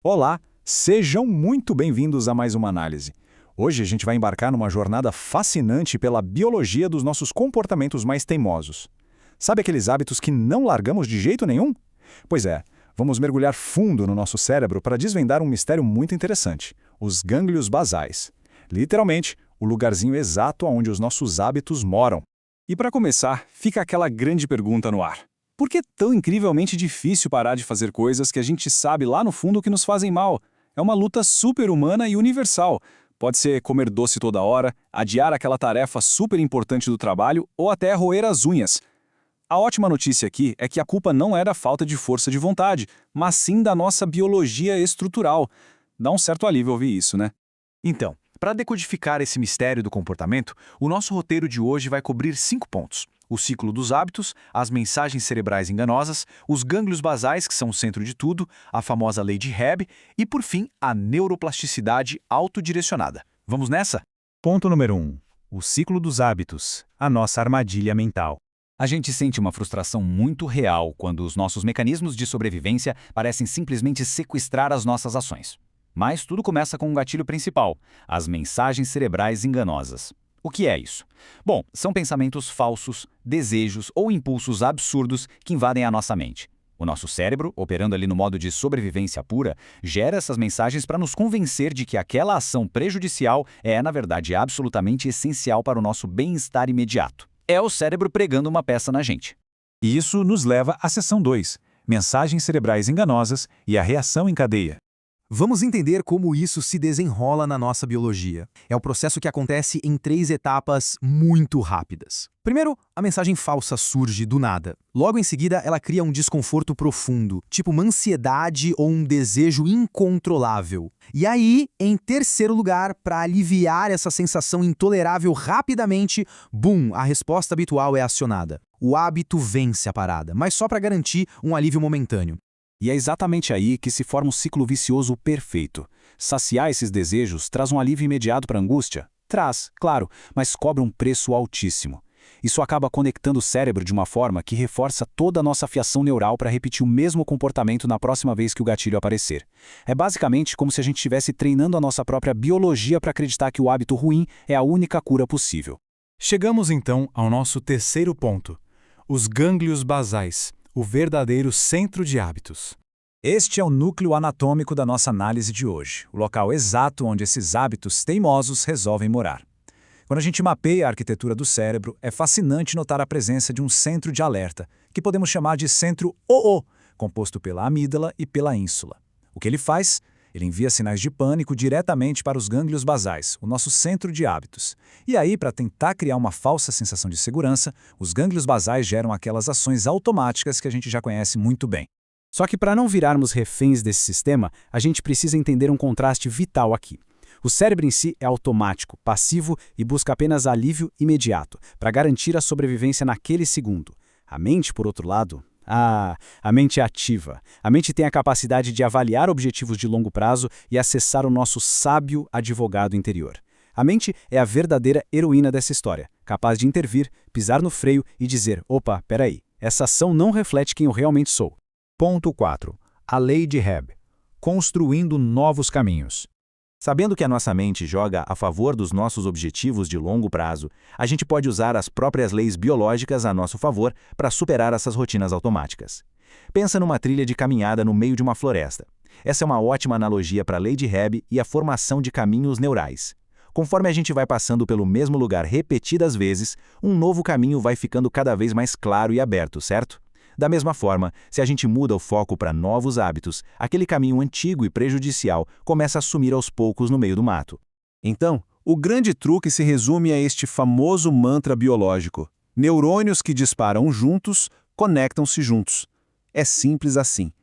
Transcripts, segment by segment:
Olá, sejam muito bem-vindos a mais uma análise. Hoje a gente vai embarcar numa jornada fascinante pela biologia dos nossos comportamentos mais teimosos. Sabe aqueles hábitos que não largamos de jeito nenhum? Pois é, vamos mergulhar fundo no nosso cérebro para desvendar um mistério muito interessante: os gânglios basais. Literalmente, o lugarzinho exato onde os nossos hábitos moram. E para começar, fica aquela grande pergunta no ar. Por que é tão incrivelmente difícil parar de fazer coisas que a gente sabe lá no fundo que nos fazem mal? É uma luta super-humana e universal. Pode ser comer doce toda hora, adiar aquela tarefa super importante do trabalho ou até roer as unhas. A ótima notícia aqui é que a culpa não é da falta de força de vontade, mas sim da nossa biologia estrutural. Dá um certo alívio ouvir isso, né? Então, para decodificar esse mistério do comportamento, o nosso roteiro de hoje vai cobrir 5 pontos: o ciclo dos hábitos, as mensagens cerebrais enganosas, os gânglios basais, que são o centro de tudo, a famosa lei de Hebb e, por fim, a neuroplasticidade autodirecionada. Vamos nessa? Ponto número 1. O ciclo dos hábitos, a nossa armadilha mental. A gente sente uma frustração muito real quando os nossos mecanismos de sobrevivência parecem simplesmente sequestrar as nossas ações. Mas tudo começa com um gatilho principal: as mensagens cerebrais enganosas. O que é isso? Bom, são pensamentos falsos, desejos ou impulsos absurdos que invadem a nossa mente. O nosso cérebro, operando ali no modo de sobrevivência pura, gera essas mensagens para nos convencer de que aquela ação prejudicial é, na verdade, absolutamente essencial para o nosso bem-estar imediato. É o cérebro pregando uma peça na gente. E isso nos leva à seção 2, mensagens cerebrais enganosas e a reação em cadeia. Vamos entender como isso se desenrola na nossa biologia. É um processo que acontece em 3 etapas muito rápidas. Primeiro, a mensagem falsa surge do nada. Logo em seguida, ela cria um desconforto profundo, tipo uma ansiedade ou um desejo incontrolável. E aí, em terceiro lugar, para aliviar essa sensação intolerável rapidamente, bum, a resposta habitual é acionada. O hábito vence a parada, mas só para garantir um alívio momentâneo. E é exatamente aí que se forma um ciclo vicioso perfeito. Saciar esses desejos traz um alívio imediato para a angústia? Traz, claro, mas cobra um preço altíssimo. Isso acaba conectando o cérebro de uma forma que reforça toda a nossa fiação neural para repetir o mesmo comportamento na próxima vez que o gatilho aparecer. É basicamente como se a gente estivesse treinando a nossa própria biologia para acreditar que o hábito ruim é a única cura possível. Chegamos então ao nosso terceiro ponto: os gânglios basais, o verdadeiro centro de hábitos. Este é o núcleo anatômico da nossa análise de hoje, o local exato onde esses hábitos teimosos resolvem morar. Quando a gente mapeia a arquitetura do cérebro, é fascinante notar a presença de um centro de alerta, que podemos chamar de centro OO, composto pela amígdala e pela ínsula. O que ele faz? Ele envia sinais de pânico diretamente para os gânglios basais, o nosso centro de hábitos. E aí, para tentar criar uma falsa sensação de segurança, os gânglios basais geram aquelas ações automáticas que a gente já conhece muito bem. Só que para não virarmos reféns desse sistema, a gente precisa entender um contraste vital aqui. O cérebro em si é automático, passivo e busca apenas alívio imediato, para garantir a sobrevivência naquele segundo. A mente, por outro lado, a mente é ativa. A mente tem a capacidade de avaliar objetivos de longo prazo e acessar o nosso sábio advogado interior. A mente é a verdadeira heroína dessa história, capaz de intervir, pisar no freio e dizer: opa, peraí, essa ação não reflete quem eu realmente sou. Ponto 4. A lei de Hebb, construindo novos caminhos. Sabendo que a nossa mente joga a favor dos nossos objetivos de longo prazo, a gente pode usar as próprias leis biológicas a nosso favor para superar essas rotinas automáticas. Pensa numa trilha de caminhada no meio de uma floresta. Essa é uma ótima analogia para a lei de Hebb e a formação de caminhos neurais. Conforme a gente vai passando pelo mesmo lugar repetidas vezes, um novo caminho vai ficando cada vez mais claro e aberto, certo? Da mesma forma, se a gente muda o foco para novos hábitos, aquele caminho antigo e prejudicial começa a sumir aos poucos no meio do mato. Então, o grande truque se resume a este famoso mantra biológico: neurônios que disparam juntos, conectam-se juntos. É simples assim.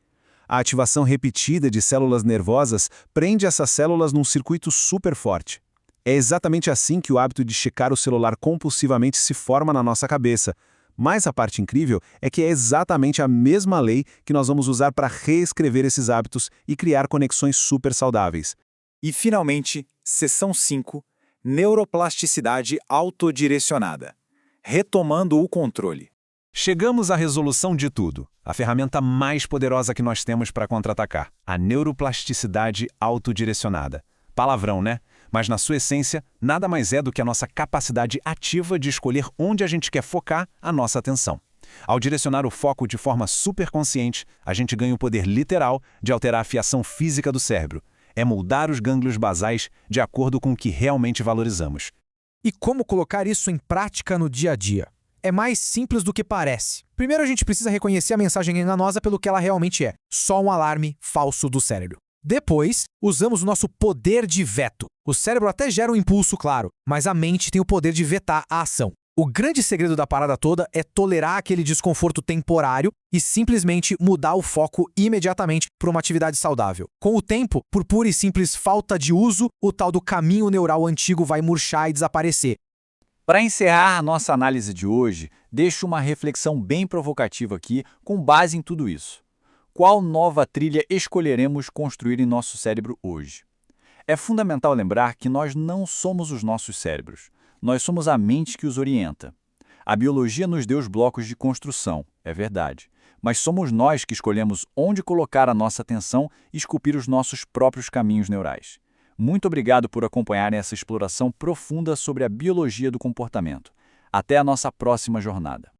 A ativação repetida de células nervosas prende essas células num circuito super forte. É exatamente assim que o hábito de checar o celular compulsivamente se forma na nossa cabeça. Mas a parte incrível é que é exatamente a mesma lei que nós vamos usar para reescrever esses hábitos e criar conexões super saudáveis. E, finalmente, seção 5, neuroplasticidade autodirecionada. Retomando o controle. Chegamos à resolução de tudo, a ferramenta mais poderosa que nós temos para contra-atacar, a neuroplasticidade autodirecionada. Palavrão, né? Mas na sua essência, nada mais é do que a nossa capacidade ativa de escolher onde a gente quer focar a nossa atenção. Ao direcionar o foco de forma superconsciente, a gente ganha o poder literal de alterar a fiação física do cérebro. É moldar os gânglios basais de acordo com o que realmente valorizamos. E como colocar isso em prática no dia a dia? É mais simples do que parece. Primeiro a gente precisa reconhecer a mensagem enganosa pelo que ela realmente é, só um alarme falso do cérebro. Depois, usamos o nosso poder de veto. O cérebro até gera um impulso, claro, mas a mente tem o poder de vetar a ação. O grande segredo da parada toda é tolerar aquele desconforto temporário e simplesmente mudar o foco imediatamente para uma atividade saudável. Com o tempo, por pura e simples falta de uso, o tal do caminho neural antigo vai murchar e desaparecer. Para encerrar a nossa análise de hoje, deixo uma reflexão bem provocativa aqui com base em tudo isso. Qual nova trilha escolheremos construir em nosso cérebro hoje? É fundamental lembrar que nós não somos os nossos cérebros. Nós somos a mente que os orienta. A biologia nos deu os blocos de construção, é verdade. Mas somos nós que escolhemos onde colocar a nossa atenção e esculpir os nossos próprios caminhos neurais. Muito obrigado por acompanharem essa exploração profunda sobre a biologia do comportamento. Até a nossa próxima jornada.